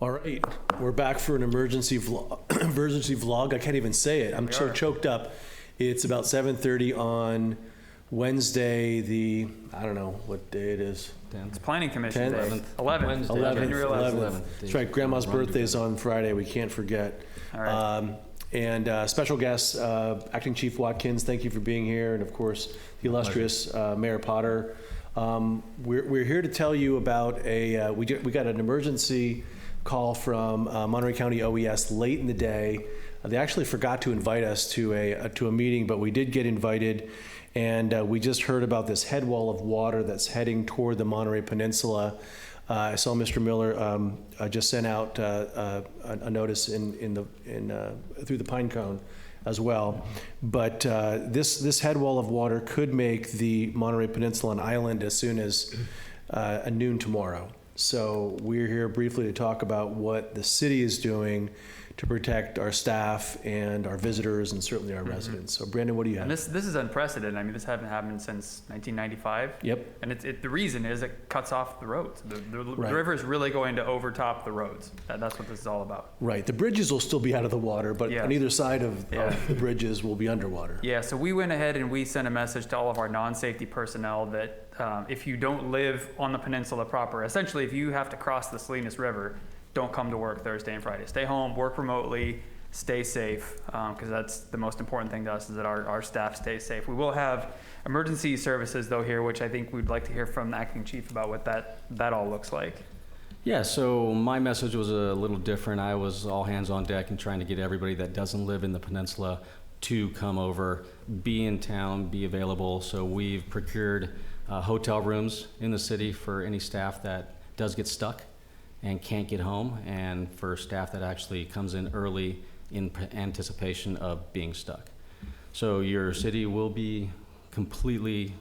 All right, we're back for an emergency vlog. I can't even say it. I'm so choked up. It's about 7:30 on Wednesday, I don't know what day it is. It's Planning Commission Day. 11th. 11th. That's right. Grandma's birthday is on Friday. We can't forget. All right. And special guest, Acting Chief Watkins, thank you for being here. And of course, the illustrious Mayor Potter. We're here to tell you about we got an emergency call from Monterey County OES late in the day. They actually forgot to invite us to a meeting, but we did get invited. And we just heard about this head wall of water that's heading toward the Monterey Peninsula. I saw Mr. Miller just sent out a notice through the pine cone as well. But this head wall of water could make the Monterey Peninsula an island as soon as noon tomorrow. So we're here briefly to talk about what the city is doing to protect our staff and our visitors and certainly our residents. So Brandon, what do you have? And this is unprecedented. I mean, this hasn't happened since 1995. Yep. And the reason is it cuts off the roads. The river is really going to overtop the roads. That's what this is all about. Right. The bridges will still be out of the water, but on either side of the bridges will be underwater. Yeah. So we went ahead and we sent a message to all of our non-safety personnel that if you don't live on the peninsula proper, essentially if you have to cross the Salinas River, don't come to work Thursday and Friday. Stay home, work remotely, stay safe, because that's the most important thing to us is that our staff stays safe. We will have emergency services though here, which I think we'd like to hear from the acting chief about what that all looks like. Yeah, so my message was a little different. I was all hands on deck and trying to get everybody that doesn't live in the peninsula to come over, be in town, be available. So we've procured hotel rooms in the city for any staff that does get stuck and can't get home, and for staff that actually comes in early in anticipation of being stuck. So your city will be completely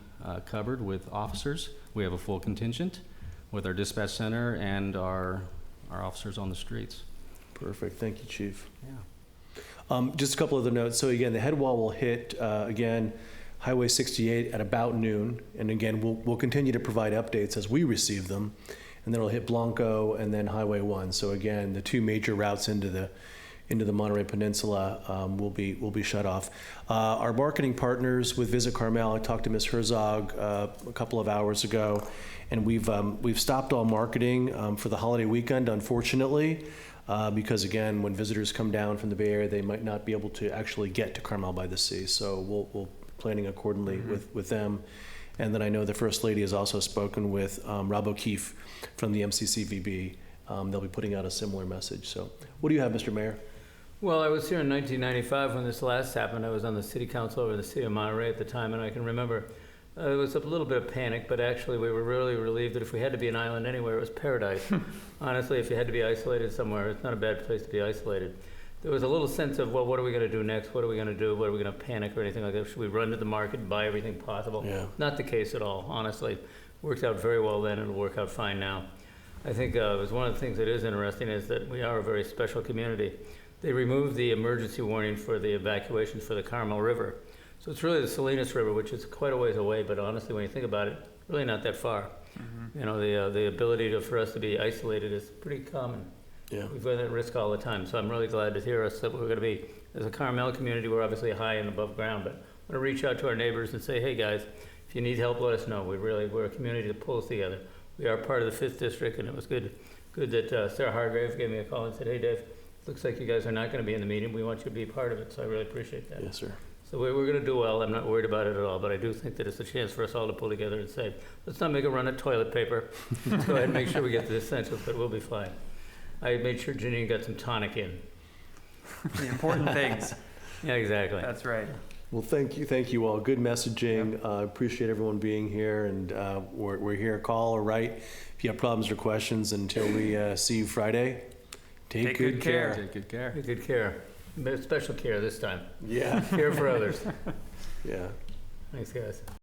covered with officers. We have a full contingent with our dispatch center and our officers on the streets. Perfect, thank you, Chief. Yeah. Just a couple other notes. So again, the head wall will hit, again, Highway 68 at about noon. And again, we'll continue to provide updates as we receive them. And then it'll hit Blanco and then Highway 1. So again, the two major routes into the Monterey Peninsula will be shut off. Our marketing partners with Visit Carmel, I talked to Ms. Herzog a couple of hours ago, and we've stopped all marketing for the holiday weekend, unfortunately, because again, when visitors come down from the Bay Area, they might not be able to actually get to Carmel-by-the-Sea. So we'll planning accordingly with them. And then I know the First Lady has also spoken with Rob O'Keefe from the MCCVB. They'll be putting out a similar message. So what do you have, Mr. Mayor? Well, I was here in 1995 when this last happened. I was on the city council over the city of Monterey at the time, and I can remember it was a little bit of panic, but actually we were really relieved that if we had to be an island anywhere, it was paradise. Honestly, if you had to be isolated somewhere, it's not a bad place to be isolated. There was a little sense of, well, what are we going to do next? What are we going to do? What are we going to panic or anything like that? Should we run to the market and buy everything possible? Yeah. Not the case at all, honestly. Worked out very well then, and it'll work out fine now. I think it was one of the things that is interesting is that we are a very special community. They removed the emergency warning for the evacuations for the Carmel River. So it's really the Salinas River, which is quite a ways away, but honestly, when you think about it, really not that far. Mm-hmm. You know, the ability for us to be isolated is pretty common. Yeah. We've got that risk all the time, so I'm really glad to hear us that we're going to be, as a Carmel community, we're obviously high and above ground, but I want to reach out to our neighbors and say, hey guys, if you need help, let us know. We're a community that pulls together. We are part of the 5th District, and it was good that Sarah Hargrave gave me a call and said, hey Dave, looks like you guys are not going to be in the meeting. We want you to be part of it, so I really appreciate that. Yes, sir. So we're going to do well. I'm not worried about it at all, but I do think that it's a chance for us all to pull together and say, let's not make a run at toilet paper. Let's go ahead and make sure we get the essentials, but we'll be fine. I made sure Janine got some tonic in. The important things. Yeah, exactly. That's right. Well, thank you all. Good messaging. Appreciate everyone being here, and we're here. Call or write if you have problems or questions. Until we see you Friday, take good care. Take good care. Take good care. Special care this time. Yeah. Care for others. Yeah. Thanks, guys.